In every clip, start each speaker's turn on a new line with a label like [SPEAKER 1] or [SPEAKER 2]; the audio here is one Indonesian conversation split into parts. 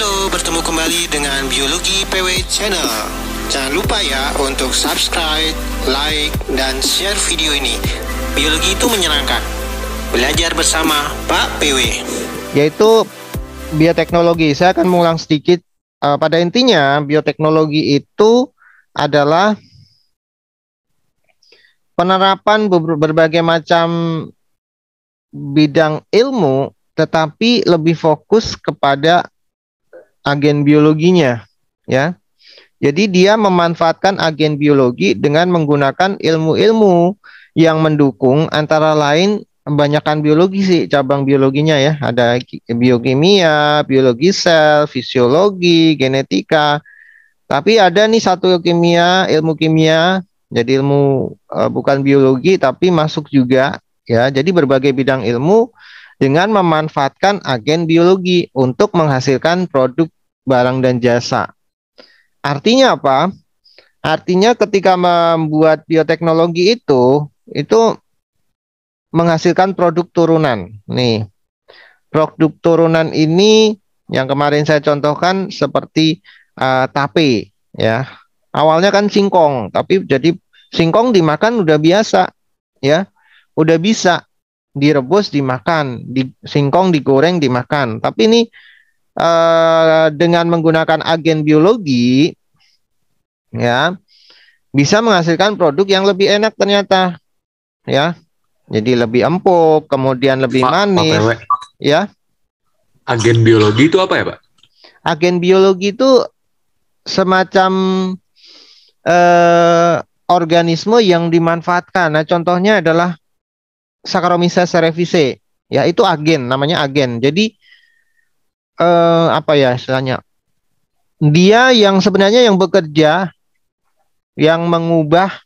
[SPEAKER 1] Halo, bertemu kembali dengan Biologi PW Channel. Jangan lupa ya untuk subscribe, like, dan share video ini. Biologi itu menyenangkan. Belajar bersama Pak PW.
[SPEAKER 2] Yaitu bioteknologi. Saya akan mengulang sedikit. Pada intinya, bioteknologi itu adalah penerapan berbagai macam bidang ilmu, tetapi lebih fokus kepada agen biologinya, ya. Jadi dia memanfaatkan agen biologi dengan menggunakan ilmu-ilmu yang mendukung, antara lain kebanyakan biologi sih, cabang biologinya ya. Ada biokimia, biologi sel, fisiologi, genetika. Tapi ada nih satu ilmu kimia, jadi ilmu bukan biologi tapi masuk juga ya. Jadi berbagai bidang ilmu dengan memanfaatkan agen biologi untuk menghasilkan produk, barang, dan jasa. Artinya apa? Artinya ketika membuat bioteknologi itu menghasilkan produk turunan. Nih, produk turunan ini yang kemarin saya contohkan seperti tape ya. Awalnya kan singkong, tapi jadi singkong dimakan udah biasa ya. Udah bisa direbus dimakan, singkong digoreng dimakan. Tapi ini dengan menggunakan agen biologi ya, bisa menghasilkan produk yang lebih enak ternyata ya. Jadi lebih empuk, kemudian lebih manis ya.
[SPEAKER 3] Agen biologi itu apa ya, Pak? Agen biologi itu
[SPEAKER 2] semacam organisme yang dimanfaatkan. Nah, contohnya adalah Saccharomyces cerevisiae, ya, itu agen, namanya agen. Jadi apa ya istilahnya? Dia yang sebenarnya yang bekerja, yang mengubah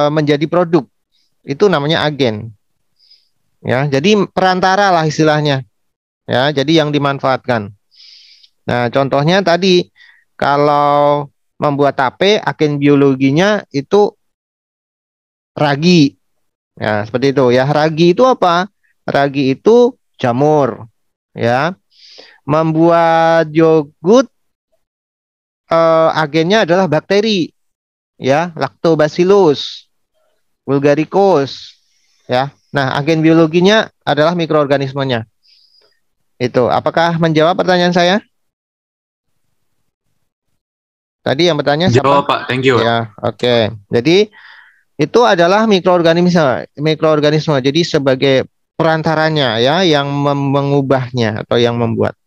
[SPEAKER 2] menjadi produk, itu namanya agen. Ya, jadi perantara lah istilahnya. Ya, jadi yang dimanfaatkan. Nah, contohnya tadi kalau membuat tape, agen biologinya itu ragi. Ya, seperti itu ya. Ragi itu apa? Ragi itu jamur, ya. Membuat yogurt, agennya adalah bakteri, ya, Lactobacillus bulgaricus, ya. Nah, agen biologinya adalah mikroorganismenya. Itu, apakah menjawab pertanyaan saya? Tadi yang bertanya siapa?
[SPEAKER 3] Jawab, Pak. Thank you.
[SPEAKER 2] Ya, oke. Jadi itu adalah mikroorganisme. Jadi sebagai perantaranya ya, yang mengubahnya atau yang membuat.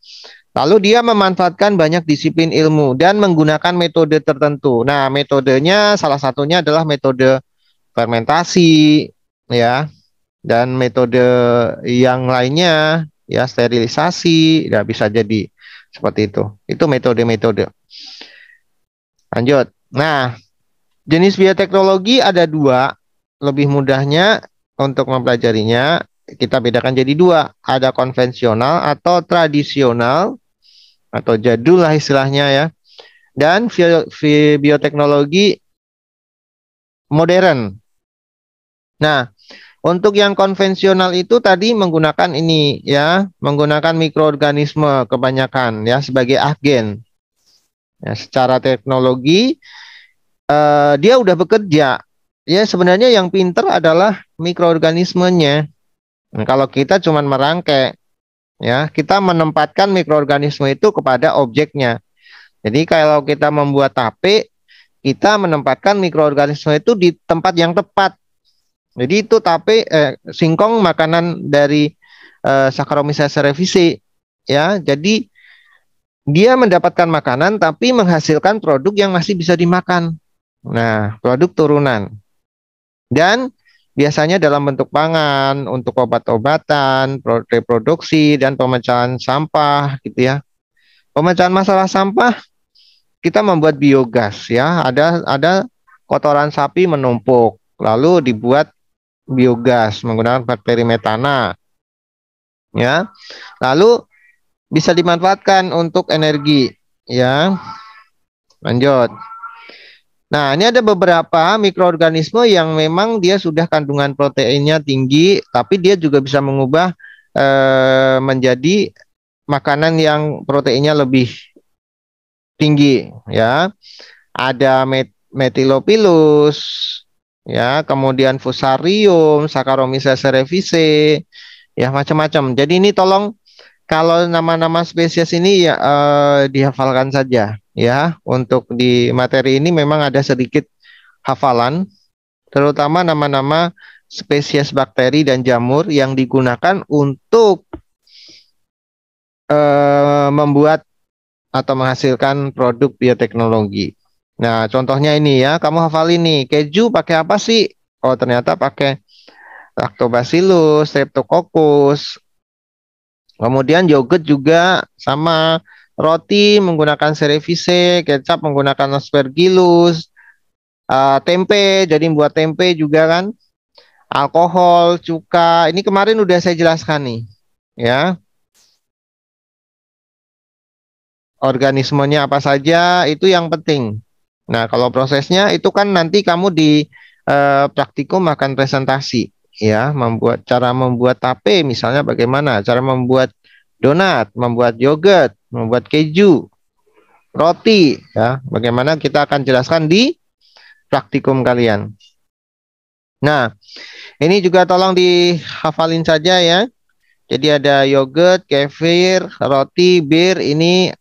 [SPEAKER 2] Lalu dia memanfaatkan banyak disiplin ilmu dan menggunakan metode tertentu. Nah, metodenya salah satunya adalah metode fermentasi ya, dan metode yang lainnya ya, sterilisasi, ya bisa jadi seperti itu. Itu metode-metode. Lanjut. Nah, jenis bioteknologi ada dua. Lebih mudahnya untuk mempelajarinya, kita bedakan jadi dua. Ada konvensional atau tradisional, atau jadul lah istilahnya ya. Dan bioteknologi modern. Nah, untuk yang konvensional itu tadi menggunakan ini ya, menggunakan mikroorganisme kebanyakan ya sebagai agen. Ya, secara teknologi dia udah bekerja. Ya, sebenarnya yang pinter adalah mikroorganismenya. Nah, kalau kita cuma merangkai, ya, kita menempatkan mikroorganisme itu kepada objeknya. Jadi kalau kita membuat tape, kita menempatkan mikroorganisme itu di tempat yang tepat. Jadi itu tape, singkong makanan dari Saccharomyces cerevisiae, ya. Jadi dia mendapatkan makanan tapi menghasilkan produk yang masih bisa dimakan. Nah, produk turunan. Dan biasanya dalam bentuk pangan, untuk obat-obatan, reproduksi, dan pemecahan sampah gitu ya. Pemecahan masalah sampah, kita membuat biogas ya. Ada kotoran sapi menumpuk, lalu dibuat biogas menggunakan bakteri metana. Ya. Lalu bisa dimanfaatkan untuk energi ya. Lanjut. Nah, ini ada beberapa mikroorganisme yang memang dia sudah kandungan proteinnya tinggi, tapi dia juga bisa mengubah menjadi makanan yang proteinnya lebih tinggi, ya. Ada Methylopilus, ya, kemudian Fusarium, Saccharomyces cerevisiae, ya, macam-macam. Jadi ini tolong kalau nama-nama spesies ini ya dihafalkan saja, ya. Untuk di materi ini memang ada sedikit hafalan, terutama nama-nama spesies bakteri dan jamur yang digunakan untuk membuat atau menghasilkan produk bioteknologi. Nah, contohnya ini ya, kamu hafal ini. Keju pakai apa sih? Oh, ternyata pakai Lactobacillus, Streptococcus. Kemudian yogurt juga sama. Roti menggunakan Cerevisiae, kecap menggunakan Aspergillus, tempe, jadi buat tempe juga kan. Alkohol, cuka. Ini kemarin udah saya jelaskan nih, ya. Organismenya apa saja itu yang penting. Nah, kalau prosesnya itu kan nanti kamu di praktikum akan presentasi, ya, cara membuat tape misalnya bagaimana, cara membuat donat, membuat yogurt, membuat keju, roti, ya, bagaimana kita akan jelaskan di praktikum kalian. Nah, ini juga tolong dihafalin saja ya. Jadi ada yogurt, kefir, roti, bir, ini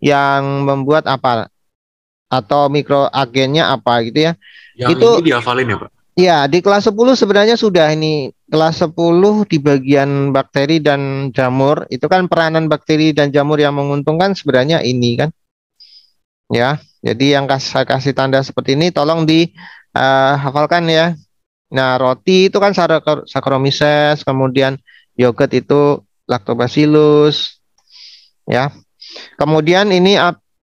[SPEAKER 2] yang membuat apa? Atau mikroagennya apa gitu ya.
[SPEAKER 3] Yang
[SPEAKER 2] itu
[SPEAKER 3] ini dihafalin ya Pak?
[SPEAKER 2] Ya, di kelas 10 sebenarnya sudah ini. Kelas 10 di bagian bakteri dan jamur, itu kan peranan bakteri dan jamur yang menguntungkan sebenarnya ini kan. Ya, jadi yang saya kasih tanda seperti ini tolong dihafalkan ya. Nah, roti itu kan Saccharomyces, kemudian yogurt itu Lactobacillus, ya. Kemudian ini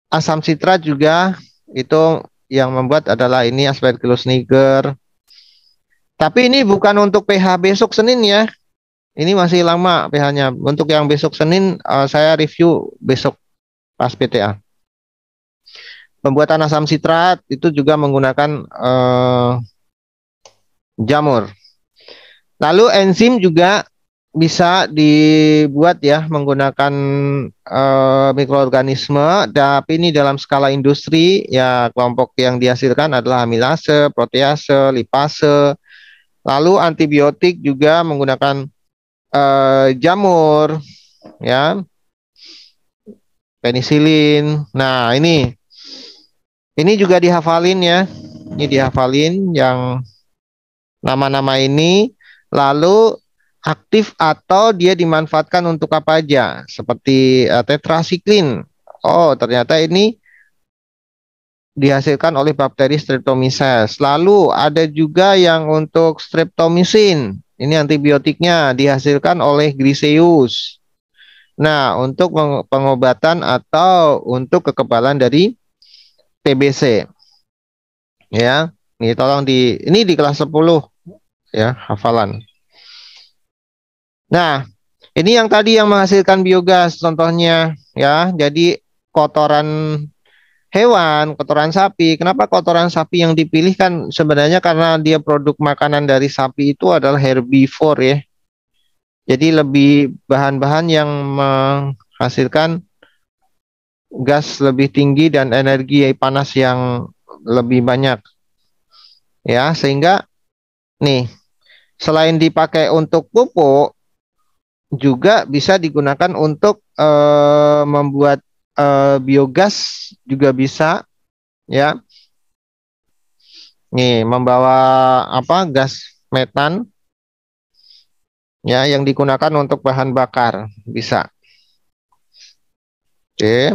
[SPEAKER 2] asam sitrat juga itu yang membuat adalah ini Aspergillus niger. Tapi ini bukan untuk pH besok Senin ya. Ini masih lama pH-nya. Untuk yang besok Senin saya review besok pas PTA. Pembuatan asam sitrat itu juga menggunakan jamur. Lalu enzim juga bisa dibuat ya menggunakan mikroorganisme, tapi ini dalam skala industri ya. Kelompok yang dihasilkan adalah amilase, protease, lipase. Lalu antibiotik juga menggunakan jamur ya, penisilin. Nah, ini juga dihafalin ya. Ini dihafalin yang nama-nama ini. Lalu aktif atau dia dimanfaatkan untuk apa aja, seperti tetrasiklin. Oh, ternyata ini dihasilkan oleh bakteri Streptomyces. Lalu ada juga yang untuk streptomycin. Ini antibiotiknya dihasilkan oleh Griseus. Nah, untuk pengobatan atau untuk kekebalan dari TBC. Ya, ini tolong ini di kelas 10 ya, hafalan. Nah, ini yang tadi yang menghasilkan biogas contohnya ya. Jadi kotoran hewan, kotoran sapi. Kenapa kotoran sapi yang dipilih kan sebenarnya karena dia produk makanan dari sapi itu adalah herbivore ya. Jadi lebih bahan-bahan yang menghasilkan gas lebih tinggi dan energi panas yang lebih banyak. Ya, sehingga nih selain dipakai untuk pupuk juga bisa digunakan untuk membuat biogas juga bisa ya. Nih membawa apa, gas metan ya yang digunakan untuk bahan bakar bisa. Oke.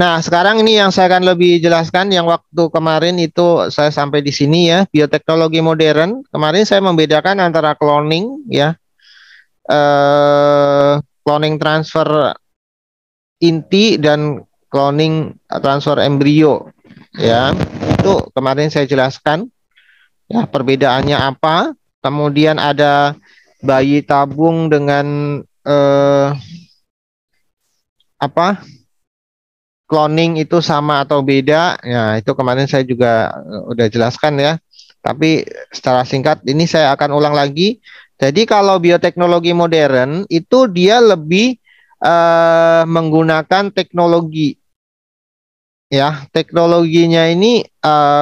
[SPEAKER 2] Nah, sekarang ini yang saya akan lebih jelaskan. Yang waktu kemarin itu saya sampai di sini ya, bioteknologi modern. Kemarin saya membedakan antara cloning ya, cloning transfer inti dan cloning transfer embrio ya. Itu kemarin saya jelaskan ya perbedaannya apa. Kemudian ada bayi tabung dengan apa? Cloning itu sama atau beda? Ya, itu kemarin saya juga udah jelaskan ya. Tapi secara singkat ini saya akan ulang lagi. Jadi kalau bioteknologi modern itu dia lebih menggunakan teknologi, ya, teknologinya ini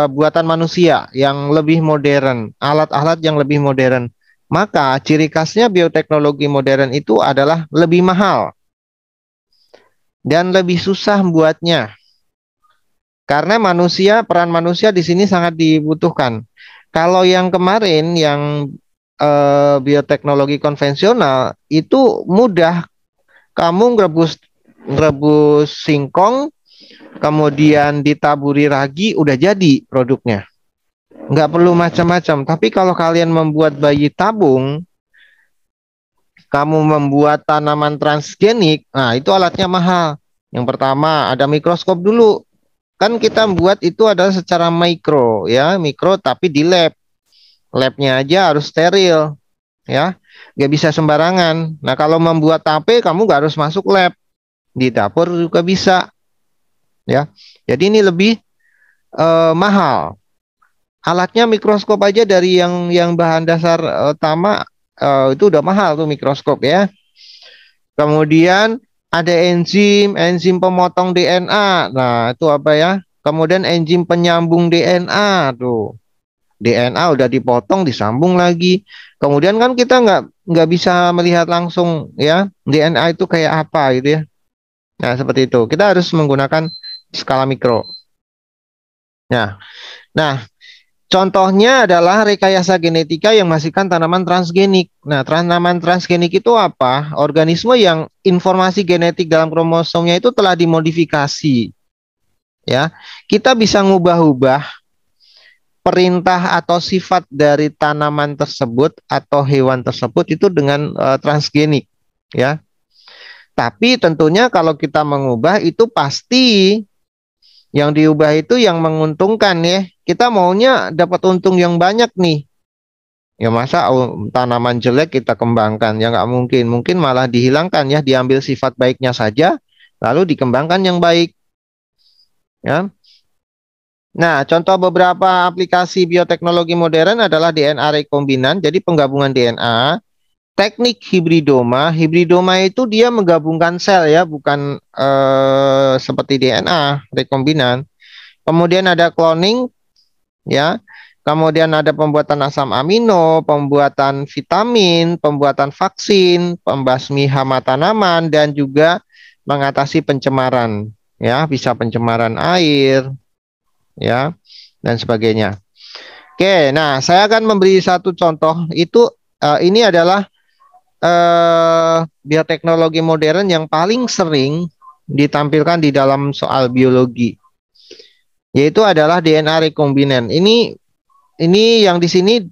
[SPEAKER 2] buatan manusia yang lebih modern, alat-alat yang lebih modern. Maka ciri khasnya bioteknologi modern itu adalah lebih mahal dan lebih susah buatnya. Karena peran manusia di sini sangat dibutuhkan. Kalau yang kemarin yang bioteknologi konvensional itu mudah, kamu rebus singkong, kemudian ditaburi ragi, udah jadi produknya. Nggak perlu macam-macam. Tapi kalau kalian membuat bayi tabung, kamu membuat tanaman transgenik, nah itu alatnya mahal. Yang pertama ada mikroskop dulu. Kan kita buat itu adalah secara mikro, ya, mikro tapi di lab. Labnya aja harus steril, ya, nggak bisa sembarangan. Nah kalau membuat tape kamu nggak harus masuk lab, di dapur juga bisa, ya. Jadi ini lebih mahal. Alatnya mikroskop aja dari yang bahan dasar utama itu udah mahal tuh mikroskop, ya. Kemudian ada enzim pemotong DNA. Nah, itu apa ya? Kemudian enzim penyambung DNA tuh. DNA udah dipotong, disambung lagi. Kemudian kan kita nggak bisa melihat langsung, ya, DNA itu kayak apa gitu, ya. Nah, seperti itu. Kita harus menggunakan skala mikro. Nah, contohnya adalah rekayasa genetika yang menghasilkan tanaman transgenik. Nah, tanaman transgenik itu apa? Organisme yang informasi genetik dalam kromosomnya itu telah dimodifikasi. Ya, kita bisa ngubah-ubah perintah atau sifat dari tanaman tersebut atau hewan tersebut itu dengan transgenik, ya. Tapi tentunya kalau kita mengubah itu pasti yang diubah itu yang menguntungkan, ya. Kita maunya dapat untung yang banyak nih. Ya masa tanaman jelek kita kembangkan? Ya nggak mungkin. Mungkin malah dihilangkan, ya. Diambil sifat baiknya saja, lalu dikembangkan yang baik. Ya. Nah, contoh beberapa aplikasi bioteknologi modern adalah DNA rekombinan, jadi penggabungan DNA. Teknik hibridoma. Hibridoma itu dia menggabungkan sel, ya, bukan seperti DNA rekombinan. Kemudian ada cloning, ya. Kemudian ada pembuatan asam amino, pembuatan vitamin, pembuatan vaksin, pembasmi hama tanaman, dan juga mengatasi pencemaran, ya, bisa pencemaran air, ya, dan sebagainya. Oke, nah saya akan memberi satu contoh. Itu ini adalah bioteknologi modern yang paling sering ditampilkan di dalam soal biologi, yaitu adalah DNA rekombinan. Ini yang di sini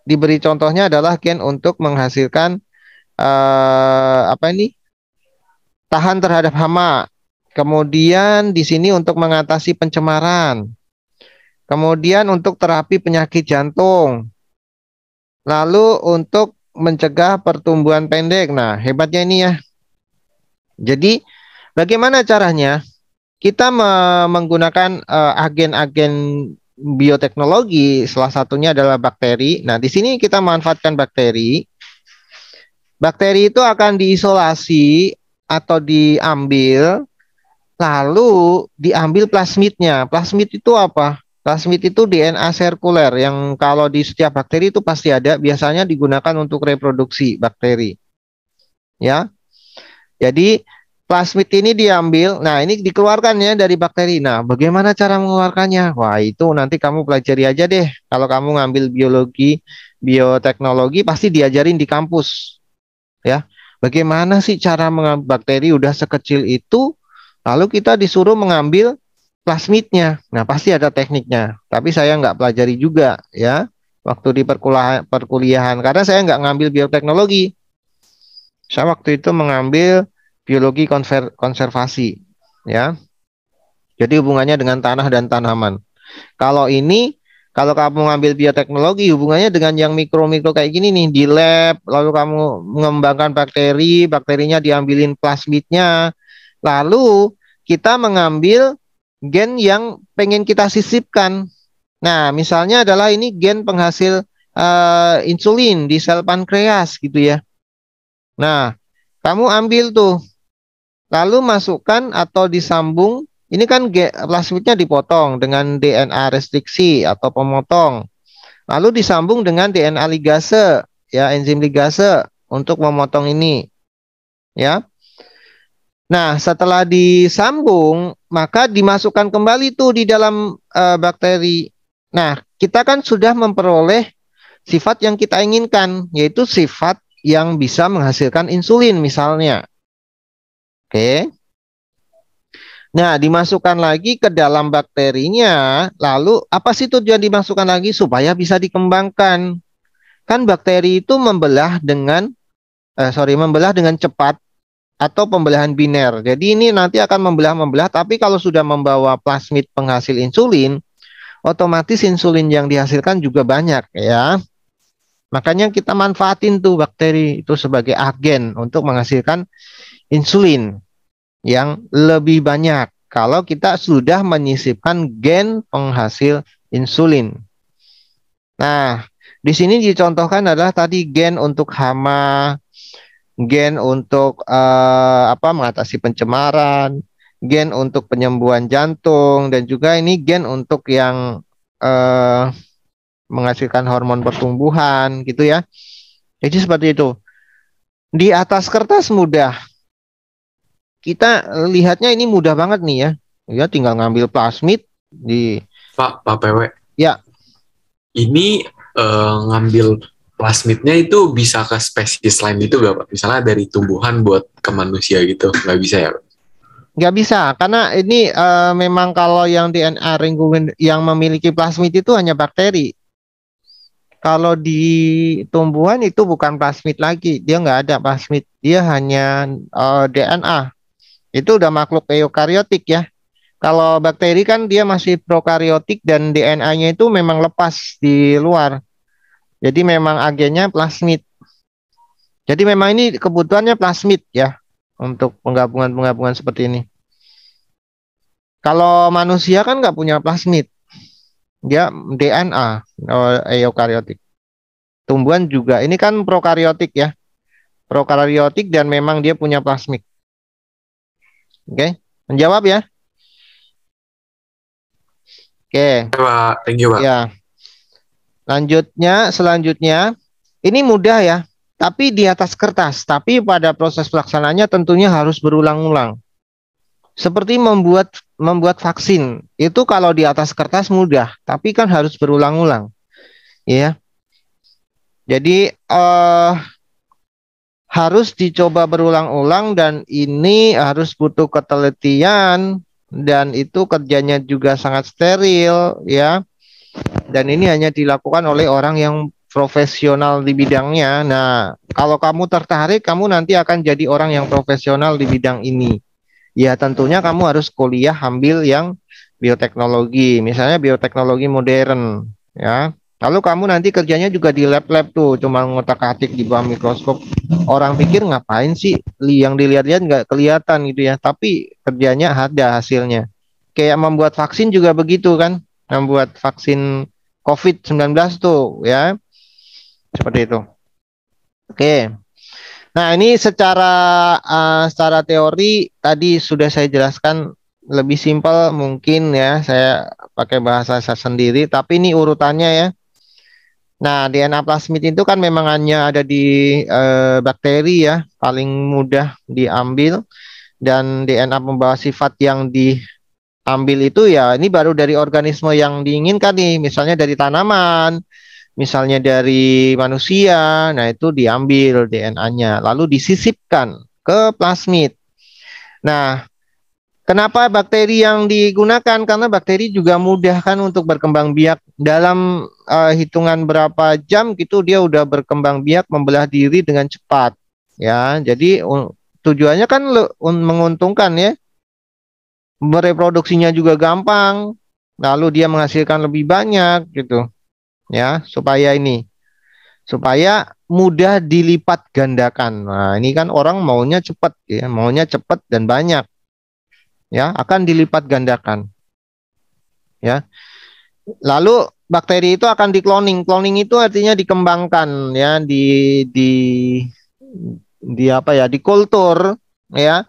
[SPEAKER 2] diberi contohnya adalah gen untuk menghasilkan tahan terhadap hama. Kemudian di sini untuk mengatasi pencemaran. Kemudian untuk terapi penyakit jantung. Lalu untuk mencegah pertumbuhan pendek. Nah, hebatnya ini, ya. Jadi bagaimana caranya? Kita menggunakan agen-agen bioteknologi, salah satunya adalah bakteri. Nah, di sini kita manfaatkan bakteri. Bakteri itu akan diisolasi atau diambil, lalu diambil plasmidnya. Plasmid itu apa? Plasmid itu DNA sirkuler yang kalau di setiap bakteri itu pasti ada, biasanya digunakan untuk reproduksi bakteri. Ya. Jadi plasmid ini diambil, nah ini dikeluarkan, ya, dari bakteri. Nah, bagaimana cara mengeluarkannya? Wah, itu nanti kamu pelajari aja deh. Kalau kamu ngambil biologi, bioteknologi pasti diajarin di kampus. Ya. Bagaimana sih cara mengambil bakteri udah sekecil itu, lalu kita disuruh mengambil plasmidnya. Nah, pasti ada tekniknya. Tapi saya nggak pelajari juga, ya, waktu di perkuliahan. Karena saya nggak ngambil bioteknologi. Saya waktu itu mengambil biologi konservasi, ya. Jadi hubungannya dengan tanah dan tanaman. Kalau kamu ngambil bioteknologi, hubungannya dengan yang mikro-mikro kayak gini nih, di lab, lalu kamu mengembangkan bakteri, bakterinya diambilin plasmidnya, lalu kita mengambil gen yang pengen kita sisipkan. Nah, misalnya adalah ini gen penghasil insulin di sel pankreas gitu ya. Nah, kamu ambil tuh, lalu masukkan atau disambung. Ini kan plasmidnya dipotong dengan DNA restriksi atau pemotong. Lalu disambung dengan DNA ligase, ya enzim ligase untuk memotong ini, ya. Nah, setelah disambung, maka dimasukkan kembali tuh di dalam bakteri. Nah, kita kan sudah memperoleh sifat yang kita inginkan, yaitu sifat yang bisa menghasilkan insulin misalnya. Oke. Nah, dimasukkan lagi ke dalam bakterinya, lalu apa sih tujuan dimasukkan lagi? Supaya bisa dikembangkan. Kan bakteri itu membelah dengan cepat atau pembelahan biner. Jadi ini nanti akan membelah, tapi kalau sudah membawa plasmid penghasil insulin, otomatis insulin yang dihasilkan juga banyak ya. Makanya kita manfaatin tuh bakteri itu sebagai agen untuk menghasilkan insulin yang lebih banyak kalau kita sudah menyisipkan gen penghasil insulin. Nah, di sini dicontohkan adalah tadi gen untuk hama, gen untuk mengatasi pencemaran, gen untuk penyembuhan jantung, dan juga ini gen untuk yang menghasilkan hormon pertumbuhan gitu ya. Jadi seperti itu. Di atas kertas mudah. Kita lihatnya ini mudah banget nih ya. Ya tinggal ngambil plasmid di
[SPEAKER 3] Pak PW.
[SPEAKER 2] Ya.
[SPEAKER 3] Ini ngambil plasmidnya itu bisa ke spesies lain gitu gak Pak? Misalnya dari tumbuhan buat ke manusia gitu, nggak bisa ya Pak?
[SPEAKER 2] Nggak bisa, karena ini memang kalau yang DNA ringguin yang memiliki plasmid itu hanya bakteri. Kalau di tumbuhan itu bukan plasmid lagi, dia nggak ada plasmid, dia hanya DNA. Itu udah makhluk eukariotik ya. Kalau bakteri kan dia masih prokariotik dan DNA-nya itu memang lepas di luar. Jadi memang agennya plasmid. Jadi memang ini kebutuhannya plasmid ya untuk penggabungan-penggabungan seperti ini. Kalau manusia kan nggak punya plasmid. Dia DNA eukariotik. Tumbuhan juga. Ini kan prokariotik ya. Prokariotik dan memang dia punya plasmid. Oke, menjawab ya. Oke.
[SPEAKER 3] Pak, thank you Pak.
[SPEAKER 2] Ya. Selanjutnya, ini mudah ya. Tapi di atas kertas. Tapi pada proses pelaksanaannya tentunya harus berulang-ulang. Seperti membuat vaksin. Itu kalau di atas kertas mudah. Tapi kan harus berulang-ulang. Ya. Jadi harus dicoba berulang-ulang dan ini harus butuh ketelitian dan itu kerjanya juga sangat steril ya. Dan ini hanya dilakukan oleh orang yang profesional di bidangnya. Nah, kalau kamu tertarik, kamu nanti akan jadi orang yang profesional di bidang ini. Ya, tentunya kamu harus kuliah ambil yang bioteknologi, misalnya bioteknologi modern ya. Lalu kamu nanti kerjanya juga di lab-lab tuh, cuma ngotak-atik di bawah mikroskop. Orang pikir ngapain sih yang dilihat-lihat nggak kelihatan gitu ya, tapi kerjanya ada hasilnya. Kayak membuat vaksin juga begitu kan, membuat vaksin COVID-19 tuh ya, seperti itu. Oke. Nah ini secara teori tadi sudah saya jelaskan lebih simpel mungkin ya, saya pakai bahasa saya sendiri, tapi ini urutannya ya. Nah, DNA plasmid itu kan memang hanya ada di bakteri ya, paling mudah diambil. Dan DNA pembawa sifat yang diambil itu ya, ini baru dari organisme yang diinginkan nih, misalnya dari tanaman, misalnya dari manusia. Nah, itu diambil DNA-nya, lalu disisipkan ke plasmid. Nah, kenapa bakteri yang digunakan? Karena bakteri juga mudah kan untuk berkembang biak. Dalam hitungan berapa jam gitu dia udah berkembang biak, membelah diri dengan cepat. Ya, jadi tujuannya kan menguntungkan ya. Mereproduksinya juga gampang. Lalu dia menghasilkan lebih banyak gitu. Ya, supaya mudah dilipat gandakan. Nah, ini kan orang maunya cepat ya, maunya cepat dan banyak. Ya, akan dilipat gandakan. Ya. Lalu bakteri itu akan di-cloning. Cloning itu artinya dikembangkan ya, di apa ya, dikultur ya,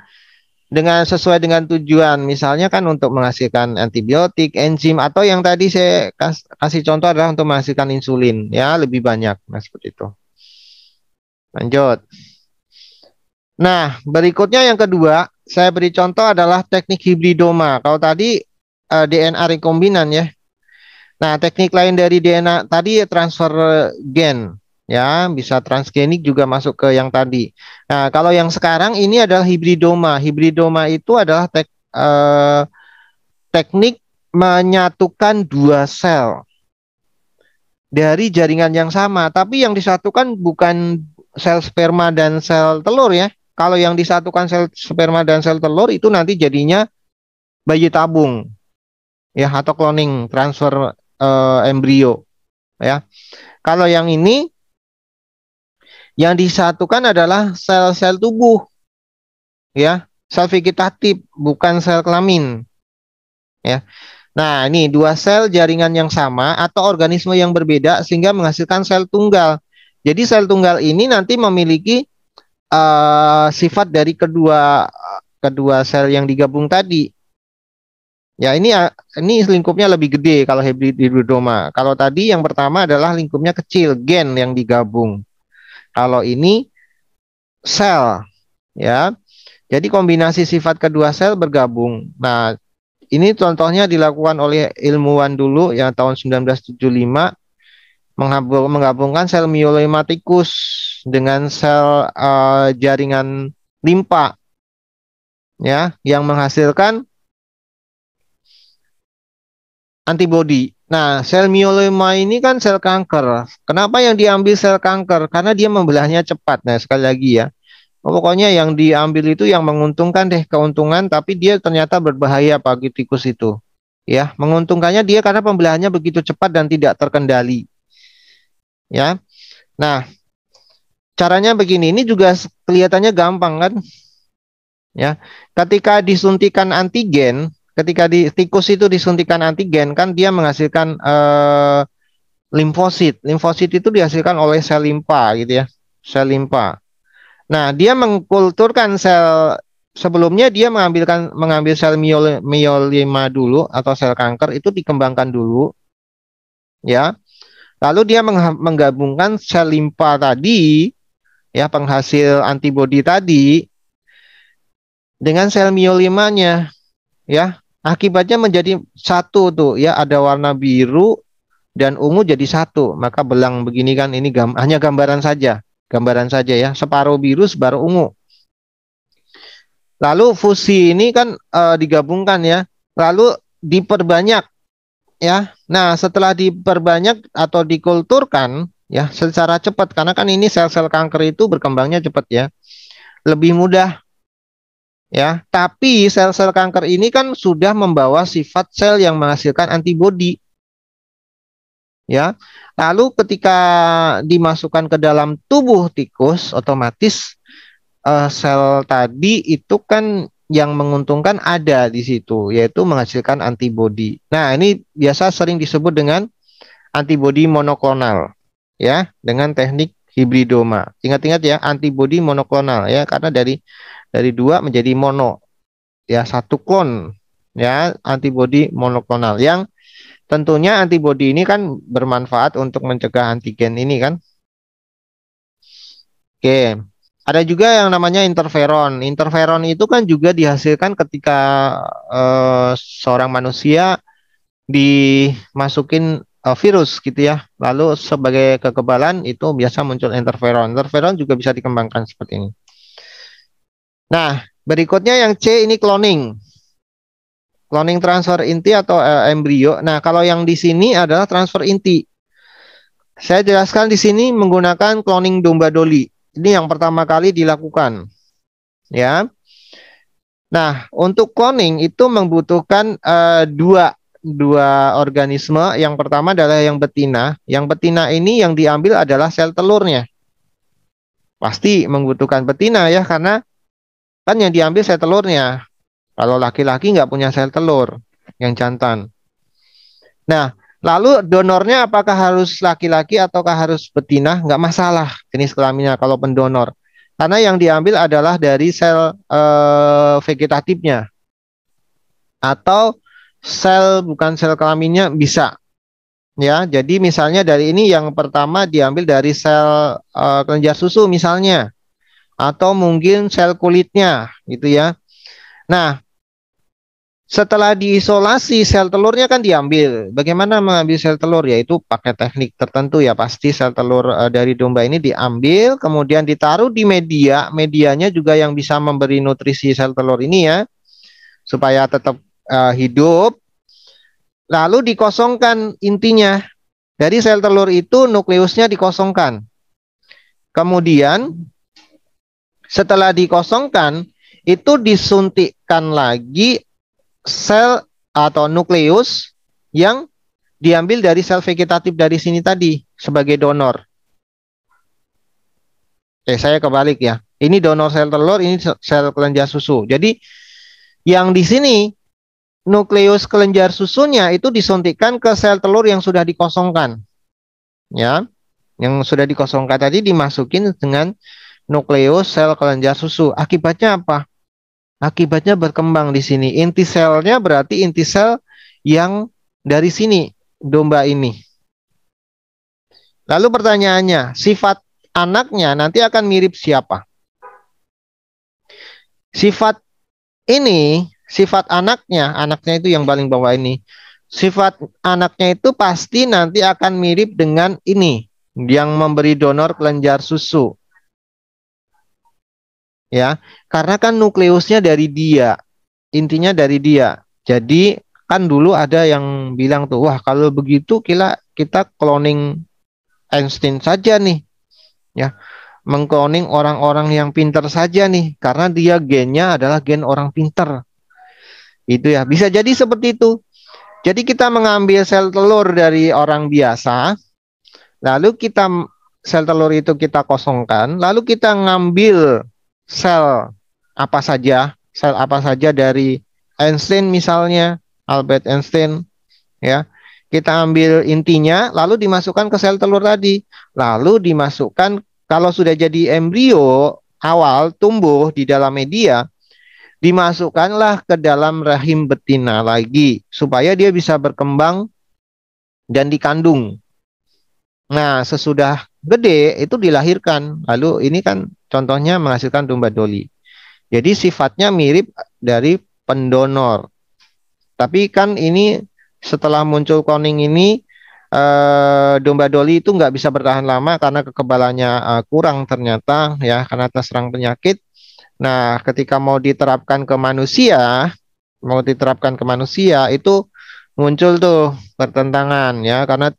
[SPEAKER 2] dengan sesuai dengan tujuan. Misalnya kan untuk menghasilkan antibiotik, enzim, atau yang tadi saya kasih contoh adalah untuk menghasilkan insulin ya, lebih banyak. Nah, seperti itu. Lanjut. Nah, berikutnya yang kedua, saya beri contoh adalah teknik hibridoma. Kalau tadi DNA rekombinan ya. Nah, teknik lain dari DNA tadi transfer gen ya, bisa transgenik juga masuk ke yang tadi. Nah, kalau yang sekarang ini adalah hibridoma. Hibridoma itu adalah teknik menyatukan dua sel dari jaringan yang sama, tapi yang disatukan bukan sel sperma dan sel telur ya. Kalau yang disatukan sel sperma dan sel telur itu nanti jadinya bayi tabung ya, atau cloning transfer embrio ya. Kalau yang ini yang disatukan adalah sel-sel tubuh ya, sel vegetatif bukan sel kelamin ya. Nah, ini dua sel jaringan yang sama atau organisme yang berbeda sehingga menghasilkan sel tunggal. Jadi sel tunggal ini nanti memiliki sifat dari kedua sel yang digabung tadi. Ya, ini lingkupnya lebih gede kalau hibridoma. Kalau tadi yang pertama adalah lingkupnya kecil, gen yang digabung. Kalau ini sel, ya. Jadi kombinasi sifat kedua sel bergabung. Nah, ini contohnya dilakukan oleh ilmuwan dulu yang tahun 1975 menggabungkan sel myeloma tikus dengan sel jaringan limpa, ya, yang menghasilkan antibodi. Nah, sel myeloma ini kan sel kanker. Kenapa yang diambil sel kanker? Karena dia membelahnya cepat. Nah, sekali lagi ya, pokoknya yang diambil itu yang menguntungkan deh, keuntungan, tapi dia ternyata berbahaya bagi tikus itu. Ya, menguntungkannya dia karena pembelahannya begitu cepat dan tidak terkendali. Ya. Nah, caranya begini, ini juga kelihatannya gampang kan? Ya. Ketika disuntikan antigen, ketika di tikus itu disuntikan antigen kan dia menghasilkan limfosit. Limfosit itu dihasilkan oleh sel limpa gitu ya. Sel limpa. Nah, dia mengkulturkan sel sebelumnya dia mengambil sel myeloma dulu atau sel kanker itu dikembangkan dulu. Ya. Lalu dia menggabungkan sel limpa tadi ya, penghasil antibodi tadi dengan sel myelomanya ya. Akibatnya menjadi satu tuh ya, ada warna biru dan ungu jadi satu. Maka belang begini kan ini hanya gambaran saja. Gambaran saja ya, separuh biru, separuh ungu. Lalu fusi ini kan digabungkan ya, lalu diperbanyak ya. Nah, setelah diperbanyak atau dikulturkan ya secara cepat, karena kan ini sel-sel kanker itu berkembangnya cepat ya, lebih mudah ya. Tapi sel-sel kanker ini kan sudah membawa sifat sel yang menghasilkan antibodi ya. Lalu ketika dimasukkan ke dalam tubuh tikus, otomatis sel tadi itu kan yang menguntungkan ada di situ, yaitu menghasilkan antibodi. Nah, ini biasa sering disebut dengan antibodi monoklonal, ya, dengan teknik hibridoma. Ingat-ingat ya, antibodi monoklonal ya, karena dari dua menjadi mono, ya, satu klon, ya, antibodi monoklonal. Yang tentunya antibodi ini kan bermanfaat untuk mencegah antigen ini kan. Oke. Ada juga yang namanya interferon. Interferon itu kan juga dihasilkan ketika seorang manusia dimasukin virus gitu ya. Lalu sebagai kekebalan itu biasa muncul interferon. Interferon juga bisa dikembangkan seperti ini. Nah, berikutnya yang C ini cloning. Cloning transfer inti atau embrio. Nah, kalau yang di sini adalah transfer inti. Saya jelaskan di sini menggunakan cloning domba doli. Ini yang pertama kali dilakukan, ya. Nah, untuk cloning itu membutuhkan dua organisme. Yang pertama adalah yang betina. Yang betina ini yang diambil adalah sel telurnya. Pasti membutuhkan betina ya, karena kan yang diambil sel telurnya. Kalau laki-laki nggak punya sel telur, yang jantan. Nah, Lalu donornya apakah harus laki-laki ataukah harus betina? Nggak masalah jenis kelaminnya kalau pendonor. Karena yang diambil adalah dari sel vegetatifnya atau sel bukan sel kelaminnya bisa. Ya, jadi misalnya dari ini yang pertama diambil dari sel kelenjar susu misalnya, atau mungkin sel kulitnya, gitu ya. Nah, setelah diisolasi sel telurnya kan diambil. Bagaimana mengambil sel telur? Yaitu pakai teknik tertentu ya. Pasti sel telur dari domba ini diambil, kemudian ditaruh di media. Medianya juga yang bisa memberi nutrisi sel telur ini ya, supaya tetap hidup. Lalu dikosongkan intinya. Dari sel telur itu nukleusnya dikosongkan. Kemudian setelah dikosongkan itu disuntikkan lagi sel atau nukleus yang diambil dari sel vegetatif dari sini tadi sebagai donor. Saya kebalik ya. Ini donor sel telur, ini sel kelenjar susu. Jadi yang di sini nukleus kelenjar susunya itu disuntikkan ke sel telur yang sudah dikosongkan. Ya. Yang sudah dikosongkan tadi dimasukin dengan nukleus sel kelenjar susu. Akibatnya apa? Akibatnya berkembang di sini. Inti selnya berarti inti sel yang dari sini, domba ini. Lalu pertanyaannya, sifat anaknya nanti akan mirip siapa? Sifat ini, sifat anaknya itu yang paling bawah ini. Sifat anaknya itu pasti nanti akan mirip dengan ini, yang memberi donor kelenjar susu. Ya, karena kan nukleusnya dari dia, intinya dari dia. Jadi kan dulu ada yang bilang tuh, wah kalau begitu kita cloning Einstein saja nih, ya, mengcloning orang-orang yang pinter saja nih, karena dia gennya adalah gen orang pinter. Itu ya, bisa jadi seperti itu. Jadi kita mengambil sel telur dari orang biasa, lalu sel telur itu kita kosongkan, lalu kita ngambil sel apa saja dari Einstein misalnya, Albert Einstein, ya. Kita ambil intinya, lalu dimasukkan ke sel telur tadi. Lalu dimasukkan, kalau sudah jadi embrio awal tumbuh di dalam media, dimasukkanlah ke dalam rahim betina lagi, supaya dia bisa berkembang dan dikandung. Nah, sesudah gede itu dilahirkan. Lalu ini kan contohnya menghasilkan domba doli. Jadi sifatnya mirip dari pendonor. Tapi kan ini setelah muncul cloning ini, domba doli itu nggak bisa bertahan lama karena kekebalannya kurang ternyata ya, karena terserang penyakit. Nah, ketika mau diterapkan ke manusia itu muncul tuh pertentangan ya, karena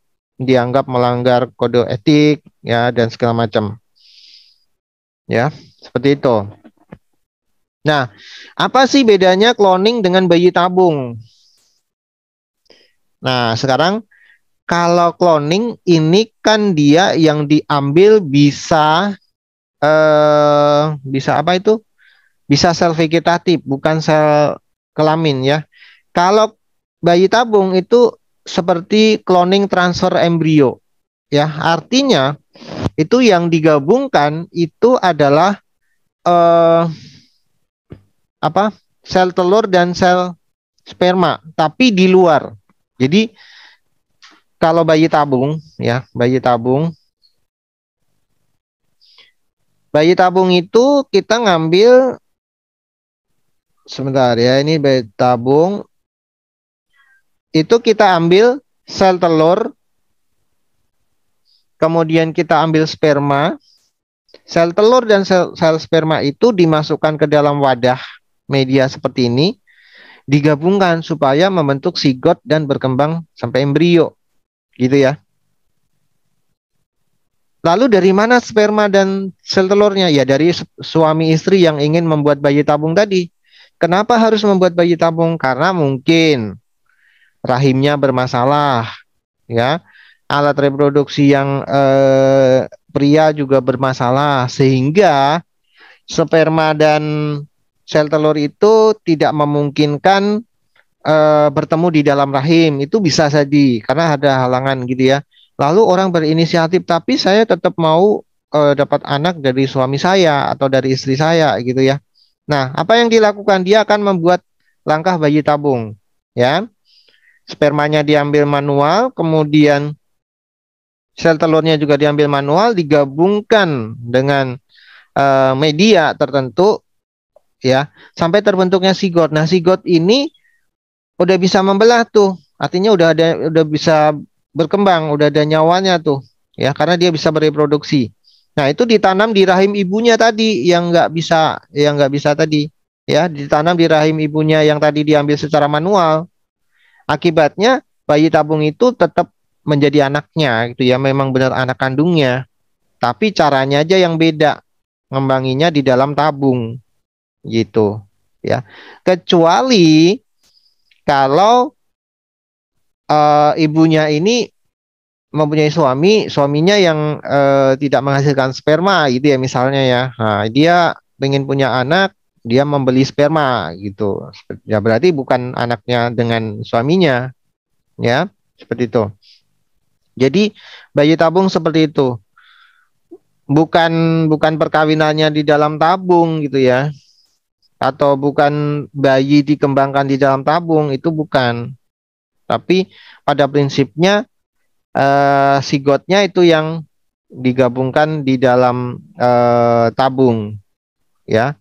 [SPEAKER 2] dianggap melanggar kode etik ya dan segala macam. Ya, seperti itu. Nah, apa sih bedanya cloning dengan bayi tabung? Nah, sekarang kalau cloning ini kan dia yang diambil bisa apa itu? Bisa sel vegetatif, bukan sel kelamin ya. Kalau bayi tabung itu seperti cloning transfer embrio. Ya, artinya itu yang digabungkan itu adalah sel telur dan sel sperma, tapi di luar. Jadi kalau bayi tabung ya, bayi tabung itu kita ngambil sebentar ya, ini bayi tabung itu kita ambil sel telur, kemudian kita ambil sperma. Sel telur dan sel sperma itu dimasukkan ke dalam wadah media seperti ini, digabungkan supaya membentuk zigot dan berkembang sampai embrio. Gitu ya. Lalu dari mana sperma dan sel telurnya? Ya dari suami istri yang ingin membuat bayi tabung tadi. Kenapa harus membuat bayi tabung? Karena mungkin rahimnya bermasalah, ya. Alat reproduksi yang pria juga bermasalah, sehingga sperma dan sel telur itu tidak memungkinkan bertemu di dalam rahim itu bisa jadi karena ada halangan gitu ya. Lalu orang berinisiatif tapi saya tetap mau dapat anak dari suami saya atau dari istri saya gitu ya. Nah, apa yang dilakukan? Dia akan membuat langkah bayi tabung ya. Spermanya diambil manual, kemudian sel telurnya juga diambil manual, digabungkan dengan media tertentu ya sampai terbentuknya sigot. Nah, sigot ini udah bisa membelah tuh. Artinya udah bisa berkembang, udah ada nyawanya tuh. Ya, karena dia bisa bereproduksi. Nah, itu ditanam di rahim ibunya tadi yang nggak bisa tadi. Ya, ditanam di rahim ibunya yang tadi diambil secara manual. Akibatnya bayi tabung itu tetap menjadi anaknya gitu ya, memang benar anak kandungnya. Tapi caranya aja yang beda. Ngembanginya di dalam tabung gitu ya. Kecuali kalau ibunya ini mempunyai suaminya yang tidak menghasilkan sperma gitu ya misalnya ya. Nah, dia pengen punya anak, dia membeli sperma gitu. Ya berarti bukan anaknya dengan suaminya ya, seperti itu. Jadi bayi tabung seperti itu. Bukan perkawinannya di dalam tabung gitu ya. Atau bukan bayi dikembangkan di dalam tabung, itu bukan. Tapi pada prinsipnya sigotnya itu yang digabungkan di dalam tabung ya.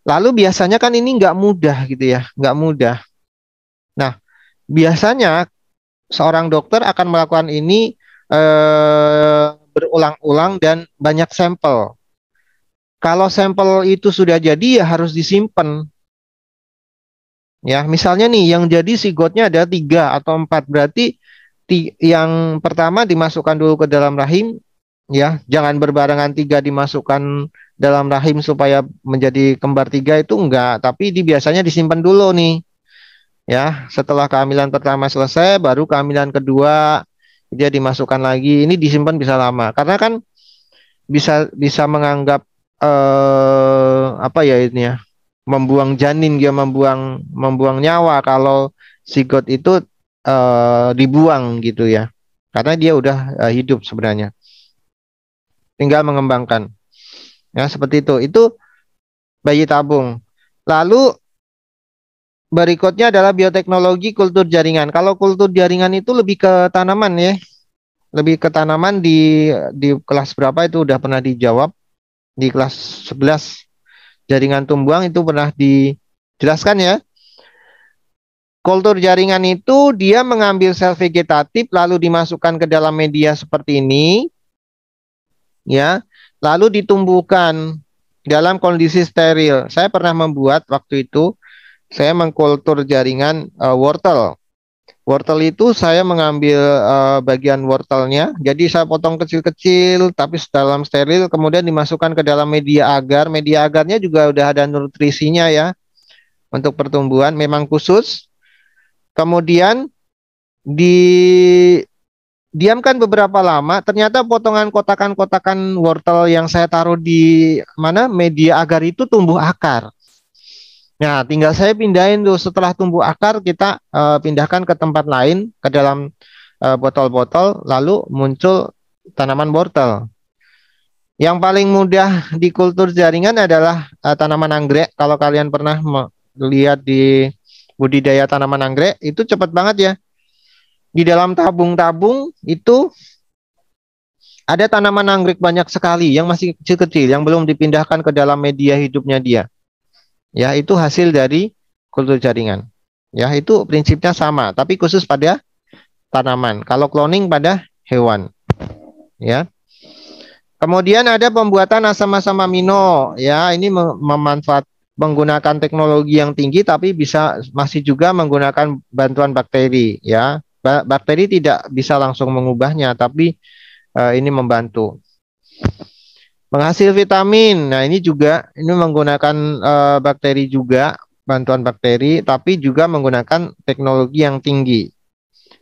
[SPEAKER 2] Lalu biasanya kan ini nggak mudah gitu ya, nggak mudah. Nah, biasanya seorang dokter akan melakukan ini berulang-ulang dan banyak sampel. Kalau sampel itu sudah jadi ya harus disimpan. Ya, misalnya nih yang jadi sigotnya ada 3 atau 4, berarti yang pertama dimasukkan dulu ke dalam rahim, ya, jangan berbarengan 3 dimasukkan dalam rahim supaya menjadi kembar 3 itu enggak, tapi biasanya disimpan dulu nih, ya, setelah kehamilan pertama selesai, baru kehamilan kedua dia dimasukkan lagi, ini disimpan bisa lama, karena kan bisa menganggap apa ya ini ya, membuang janin, dia membuang nyawa kalau zigot itu dibuang gitu ya, karena dia udah hidup sebenarnya, tinggal mengembangkan ya, seperti itu bayi tabung. Lalu berikutnya adalah bioteknologi kultur jaringan. Kalau kultur jaringan itu lebih ke tanaman ya, lebih ke tanaman. Di kelas berapa itu udah pernah dijawab, di kelas 11 jaringan tumbuhan itu pernah dijelaskan ya. Kultur jaringan itu dia mengambil sel vegetatif lalu dimasukkan ke dalam media seperti ini, ya, lalu ditumbuhkan dalam kondisi steril. Saya pernah membuat waktu itu, saya mengkultur jaringan wortel. Wortel itu saya mengambil bagian wortelnya, jadi saya potong kecil-kecil, tapi dalam steril, kemudian dimasukkan ke dalam media agar. Media agarnya juga udah ada nutrisinya ya, untuk pertumbuhan, memang khusus. Kemudian didiamkan beberapa lama, ternyata potongan kotakan-kotakan wortel yang saya taruh di mana media agar itu tumbuh akar. Nah, tinggal saya pindahin tuh, setelah tumbuh akar kita pindahkan ke tempat lain, ke dalam botol-botol, lalu muncul tanaman wortel. Yang paling mudah di kultur jaringan adalah tanaman anggrek. Kalau kalian pernah lihat di budidaya tanaman anggrek, itu cepat banget ya. Di dalam tabung-tabung itu ada tanaman anggrek banyak sekali yang masih kecil-kecil, yang belum dipindahkan ke dalam media hidupnya dia. Ya, itu hasil dari kultur jaringan. Ya, itu prinsipnya sama, tapi khusus pada tanaman. Kalau cloning pada hewan. Ya. Kemudian ada pembuatan asam-asam amino. Ya, ini menggunakan teknologi yang tinggi, tapi masih juga menggunakan bantuan bakteri. Ya, bakteri tidak bisa langsung mengubahnya, tapi ini membantu. Penghasil vitamin. Nah, ini menggunakan bakteri juga, bantuan bakteri, tapi juga menggunakan teknologi yang tinggi.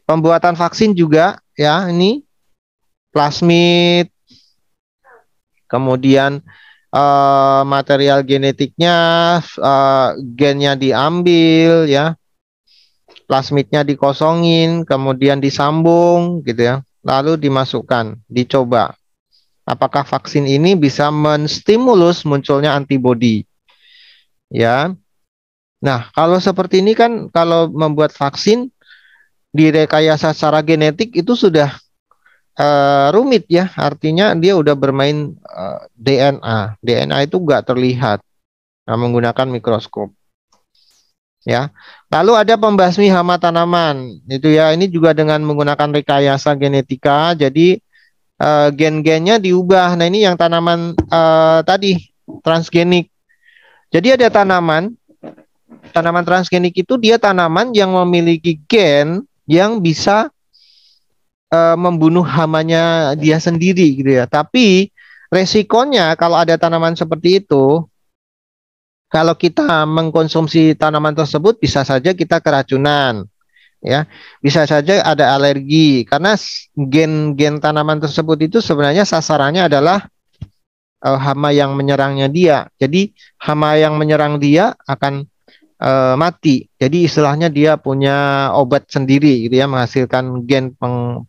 [SPEAKER 2] Pembuatan vaksin juga, ya, ini plasmid. Kemudian material genetiknya, gennya diambil, ya. plasmidnya dikosongin, kemudian disambung gitu ya, lalu dimasukkan, dicoba. Apakah vaksin ini bisa menstimulus munculnya antibodi? Ya. Nah, kalau seperti ini kan kalau membuat vaksin direkayasa secara genetik itu sudah rumit ya. Artinya dia udah bermain DNA. DNA itu nggak terlihat menggunakan mikroskop. Ya. Lalu ada pembasmi hama tanaman. Itu ya, ini juga dengan menggunakan rekayasa genetika. Jadi gen-gennya diubah. Nah, ini yang tanaman tadi transgenik. Jadi ada tanaman transgenik itu dia tanaman yang memiliki gen yang bisa membunuh hamanya dia sendiri gitu ya. Tapi resikonya kalau ada tanaman seperti itu, kalau kita mengkonsumsi tanaman tersebut bisa saja kita keracunan, ya, bisa saja ada alergi karena gen-gen tanaman tersebut itu sebenarnya sasarannya adalah hama yang menyerangnya dia. Jadi hama yang menyerang dia akan mati. Jadi istilahnya dia punya obat sendiri gitu ya, menghasilkan gen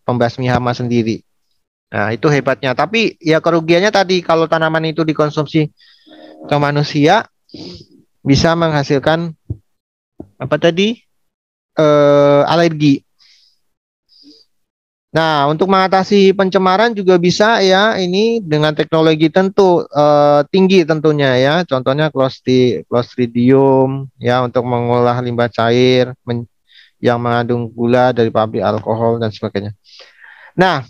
[SPEAKER 2] pembasmi hama sendiri. Nah, itu hebatnya. Tapi ya kerugiannya tadi kalau tanaman itu dikonsumsi ke manusia bisa menghasilkan apa tadi? Alergi. Nah, untuk mengatasi pencemaran juga bisa ya, ini dengan teknologi tinggi tentunya ya. Contohnya Clostridium ya untuk mengolah limbah cair yang mengandung gula dari pabrik alkohol dan sebagainya. Nah,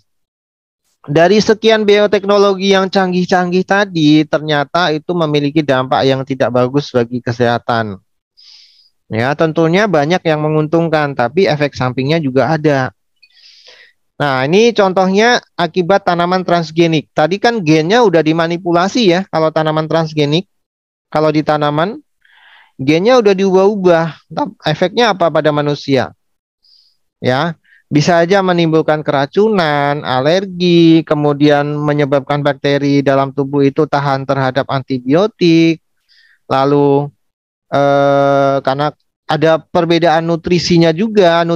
[SPEAKER 2] dari sekian bioteknologi yang canggih-canggih tadi, ternyata itu memiliki dampak yang tidak bagus bagi kesehatan. Ya, tentunya banyak yang menguntungkan, tapi efek sampingnya juga ada. Nah, ini contohnya akibat tanaman transgenik. Tadi kan gennya udah dimanipulasi ya, kalau tanaman transgenik. Kalau di tanaman, gennya udah diubah-ubah. Efeknya apa pada manusia? Ya, bisa aja menimbulkan keracunan, alergi, kemudian menyebabkan bakteri dalam tubuh itu tahan terhadap antibiotik. Lalu karena ada perbedaan nutrisinya juga,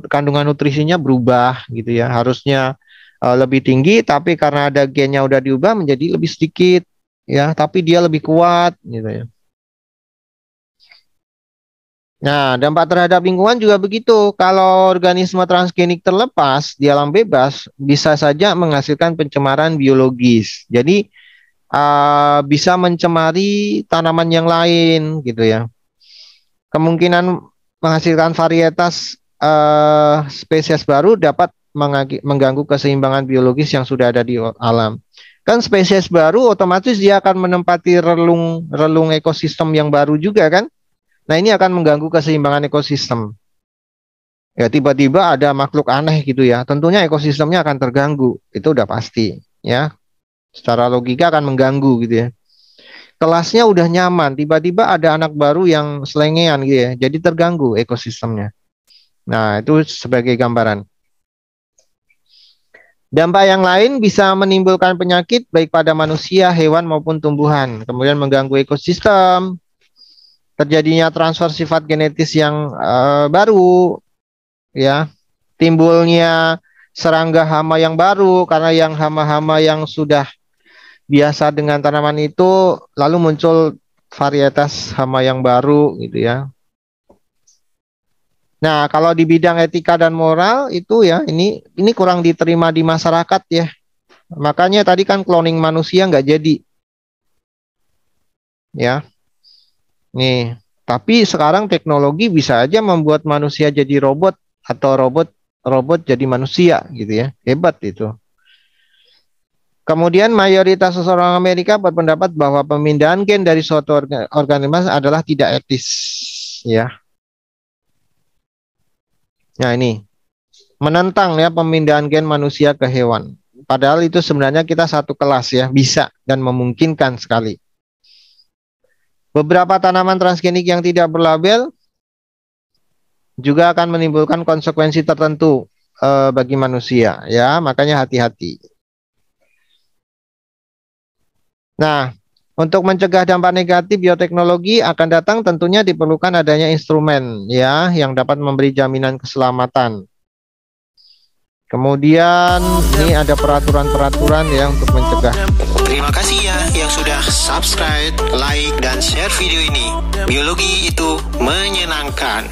[SPEAKER 2] kandungan nutrisinya berubah gitu ya. Harusnya lebih tinggi, tapi karena ada gennya udah diubah menjadi lebih sedikit ya, tapi dia lebih kuat gitu ya. Nah, dampak terhadap lingkungan juga begitu. Kalau organisme transgenik terlepas di alam bebas, bisa saja menghasilkan pencemaran biologis. Jadi bisa mencemari tanaman yang lain gitu ya. Kemungkinan menghasilkan varietas spesies baru dapat mengganggu keseimbangan biologis yang sudah ada di alam. Kan spesies baru otomatis dia akan menempati relung ekosistem yang baru juga kan. Nah, ini akan mengganggu keseimbangan ekosistem. Ya, tiba-tiba ada makhluk aneh gitu ya. Tentunya ekosistemnya akan terganggu. Itu udah pasti ya. Secara logika akan mengganggu gitu ya. Kelasnya udah nyaman, tiba-tiba ada anak baru yang selengean gitu ya. Jadi terganggu ekosistemnya. Nah, itu sebagai gambaran. Dampak yang lain bisa menimbulkan penyakit baik pada manusia, hewan maupun tumbuhan. Kemudian mengganggu ekosistem, terjadinya transfer sifat genetis yang baru, ya, timbulnya serangga hama yang baru karena yang hama-hama yang sudah biasa dengan tanaman itu lalu muncul varietas hama yang baru gitu ya. Nah, kalau di bidang etika dan moral itu ya ini kurang diterima di masyarakat ya. Makanya tadi kan cloning manusia nggak jadi. Ya. Nih, tapi sekarang teknologi bisa aja membuat manusia jadi robot atau robot jadi manusia gitu ya. Hebat itu. Kemudian mayoritas orang Amerika berpendapat bahwa pemindahan gen dari suatu organisme adalah tidak etis ya. Nah, ini menentang ya pemindahan gen manusia ke hewan. Padahal itu sebenarnya kita satu kelas ya, bisa dan memungkinkan sekali. Beberapa tanaman transgenik yang tidak berlabel juga akan menimbulkan konsekuensi tertentu bagi manusia ya, makanya hati-hati. Nah, Untuk mencegah dampak negatif bioteknologi akan datang tentunya diperlukan adanya instrumen ya yang dapat memberi jaminan keselamatan. Kemudian ini ada peraturan-peraturan ya untuk mencegah.
[SPEAKER 1] Terima kasih ya yang sudah subscribe, like, dan share video ini. Biologi itu menyenangkan.